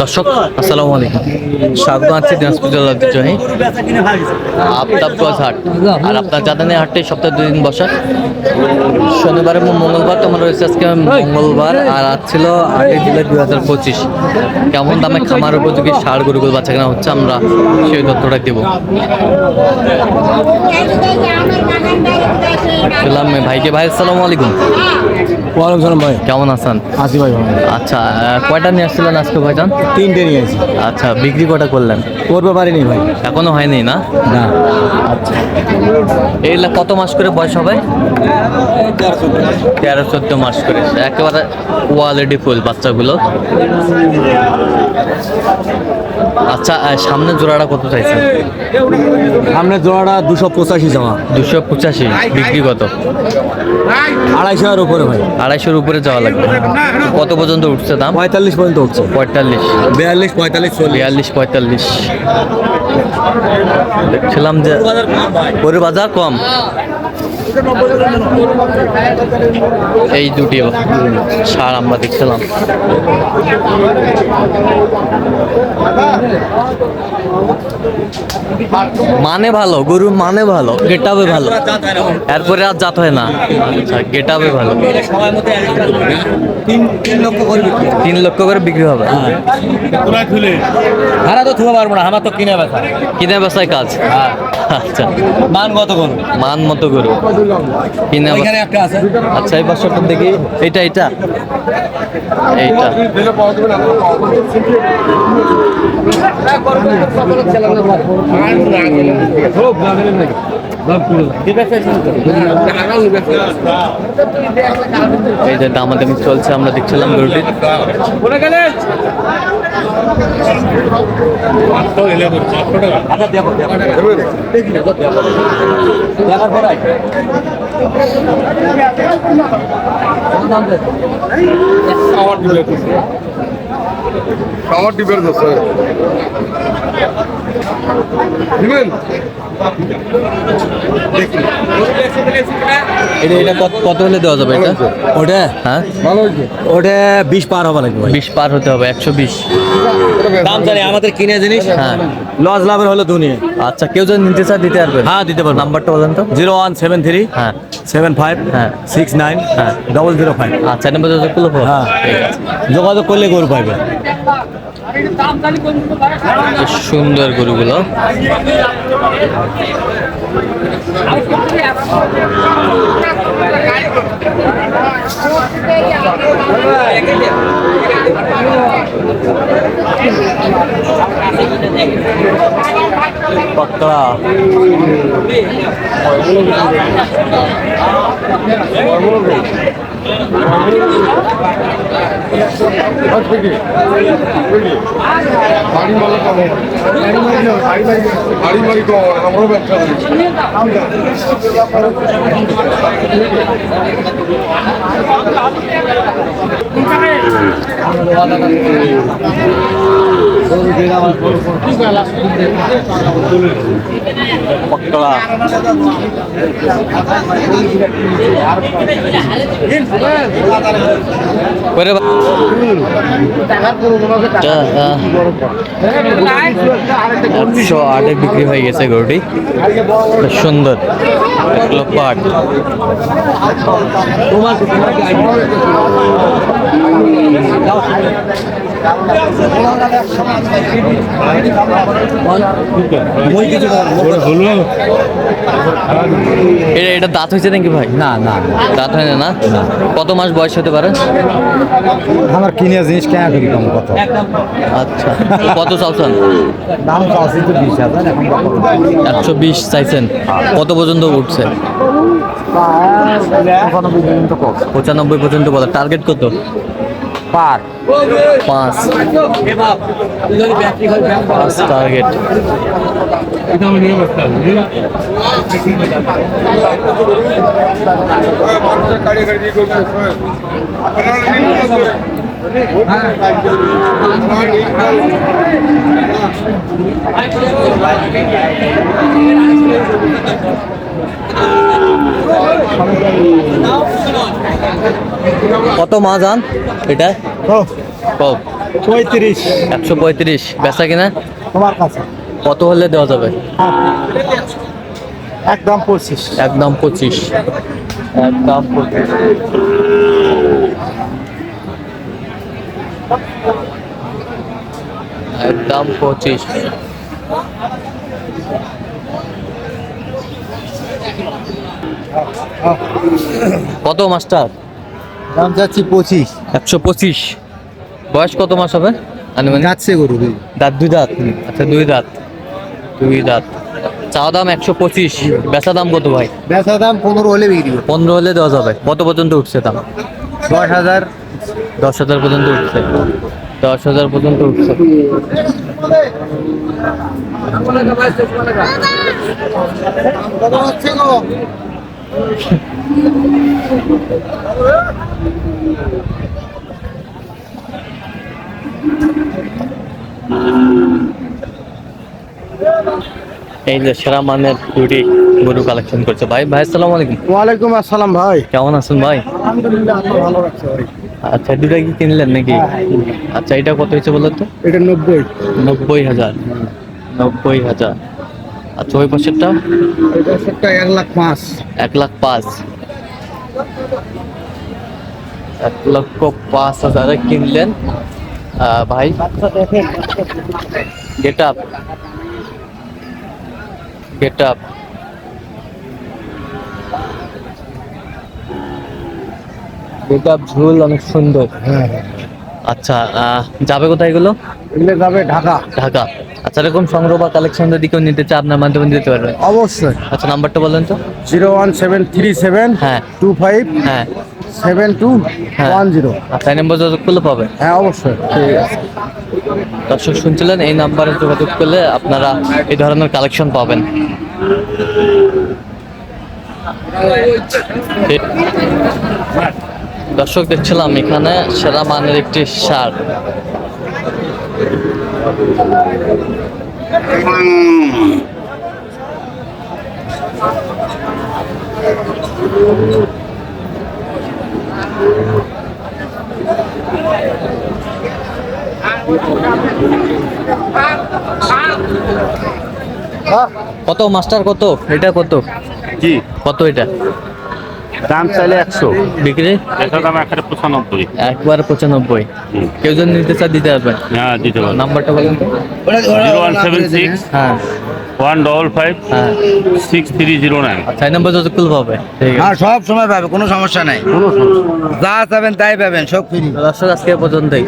দর্শক আসসালামু আলাইকুম, স্বাগত আছি দিনাজপুর জেলার ঐতিহ্যবাহী আফতাবগঞ্জ হাট। আর আপনার জানেন এই হাটটি সপ্তাহে 2 দিন বসা, শনিবার এবং মঙ্গলবার। তোমার রয়েছে আজকে মঙ্গলবার, আর আজ ছিল 8 জুলাই 2025। কেমন দামে খামার উপযোগী ষাঁড় গরুগুলো বাচ্চা কেনা হচ্ছে, আমরা সেই তথ্যটা দেবো। ভাইকে ভাই আসসালামু আলাইকুম। ওয়ালাইকুম সালাম ভাই, কেমন আছেন? আসি ভাই। আচ্ছা, কয়টা নিয়ে আসছিলেন আজকে ভাইজান? 3টে নিয়ে আসি। আচ্ছা, বিক্রি কটা করলেন? করতে পারিনি ভাই, এখনো হয়নি না? না। আচ্ছা, এইগুলা কত মাস করে বয়স হবে? 13-14 মাস করে, একেবারে কোয়ালিটি ফুল বাচ্চাগুলো। আচ্ছা, সামনে জোড়াটা কত চাইছেন? সামনে জোড়াটা 285 জমা। 285। বিক্রি কত? 250-এর উপরে ভাই। 250-এর উপরে যাওয়া লাগবে। কত পর্যন্ত উঠছে দাম? 45 পর্যন্ত উঠছে। 45, 42, 45, 42, 45। দেখছিলাম যে গরুর বাজার কম। এই দুটি ষাঁড় আমরা দেখছিলাম। মানে ভালো, গরুর মানে ভালো, গেটাবে ভালো, এরপরে আর জাত হয় না। আচ্ছা, গেটাবে ভালো। 3 লক্ষ করে বিক্রি হবে। হারা তো থুয়া পারবো না, আমার তো কিনে বেচা। কিনে বেচায় কাজ। আচ্ছা, মান কত করো? মান মতো গরু কিনে। এখানে একটা আছে। আচ্ছা, এই বছরটা দেখি। এইটা এইটা এই যে দামাদামি চলছে, আমরা দেখছিলাম গরুটি। আমার ডিপের দোষে দিবেন। এটা কত হলে দেওয়া যাবে এটা? ওটা হ্যাঁ, ভালো হয়েছে। ওটা 20 পার হবে লাগবে ভাই। 20 পার হতে হবে। 120 দাম জানি, আমাদের কিনে জিনিস। হ্যাঁ। লস লাভের হলো দুনিয়া। আচ্ছা, কেউ যদি নিতে চায় দিতে পারবে? হ্যাঁ, দিতে পারবো। নাম্বারটা বলেন তো। 0173 হ্যাঁ 75 হ্যাঁ 69 হ্যাঁ 005। আচ্ছা, নাম্বার যোগাযোগ করলে হবে। হ্যাঁ, ঠিক আছে। যোগাযোগ করলে গরু পাইবে। বেশ সুন্দর গরুগুলো। পাকড়া বাড়ি মালিক বাড়ি মালিক আমরাও ব্যবসা করি। পাকড়া করে 108 বিক্রি হয়ে গেছে গরুটি। বেশ সুন্দর, 1,08,000। এটা দাঁত হয়েছে নাকি ভাই? না না, দাঁত হয় না। কত মাস বয়স হতে পারে? আমার কিনে জিনিস কেন করি কম কত। আচ্ছা, কত চাচ্ছেন? দাম চাচ্ছি তো 20,000, এখন 120 চাইছেন। কত পর্যন্ত উঠছে? 95 পর্যন্ত বলে। টার্গেট কত? পার 5 টার্গেট। কত মা জান এটা? কম 35 135 বেচা কিনা তোমার কাছে কত হলে দেওয়া যাবে? একদম 25 একদম 25 একদম 25 একদম 25 কত মাস্টার? দাম যাচ্ছি 25 125 বয়স কত মাস হবে আনুমানিক? যাচ্ছে গরু দুই দাঁত দুই দাঁত আচ্ছা দুই দাঁত চাওয়া দাম 125 বেচা দাম কত ভাই? বেচা দাম 15 হলে বিক্রি করব 15 হলে দেওয়া যাবে। কত পর্যন্ত উঠছে দাম? 10,000 10,000 পর্যন্ত উঠছে 10,000 পর্যন্ত উঠছে এই যে সেরা মানের দুটি গরু কালেকশন করছে ভাই। আসসালামু আলাইকুম। ওয়ালাইকুম আসসালাম ভাই কেমন আছেন ভাই? আলহামদুলিল্লাহ আল্লাহ ভালো রাখছে ভাই আচ্ছা দুটা কি কিনলেন নাকি? আচ্ছা এটা কত হয়েছে বলো তো? এটা 90 90,000 90,000 আচ্ছা ওই পাশেরটা এটা সবটা 1,05,000 1,05,000 1,05,000 কিনলেন ভাই। গেট আপ ঝুল অনেক সুন্দর। হ্যাঁ আচ্ছা যাবে কোথায় এগুলো? এগুলো যাবে ঢাকা ঢাকা। আচ্ছা এরকম সংগ্রহ বা কালেকশন যদি কেউ নিতে চায় আপনার মাধ্যমে দিতে পারবেন? অবশ্যই আচ্ছা নাম্বারটা বলেন তো। 01737 হ্যাঁ 25 হ্যাঁ 7210 আচ্ছা এই নাম্বার যোগাযোগ করলে পাবে। হ্যাঁ অবশ্যই ঠিক আছে দর্শক শুনছিলেন, এই নাম্বারে যোগাযোগ করলে আপনারা এই ধরনের কালেকশন পাবেন। দর্শক দেখছিলাম এখানে সেরা মানের একটি সার। কত মাস্টার কত? এটা কত? জি কত এটা? দাম চাইলে 100, বিক্রি এটা দাম 195। একবার 95। কেউ যদি নিতে চায় দিতে পারবেন? হ্যাঁ দিতে পারবো। নাম্বারটা বলেন তো। 0176 হ্যাঁ 155 হ্যাঁ 6309। আচ্ছা এই নাম্বার যোগাযোগ করলে পাবে। ঠিক আছে হ্যাঁ সব সময় পাবে কোনো সমস্যা নাই যা চাবেন তাই পাবেন সব ফ্রি দর্শক আজকে এ পর্যন্তই।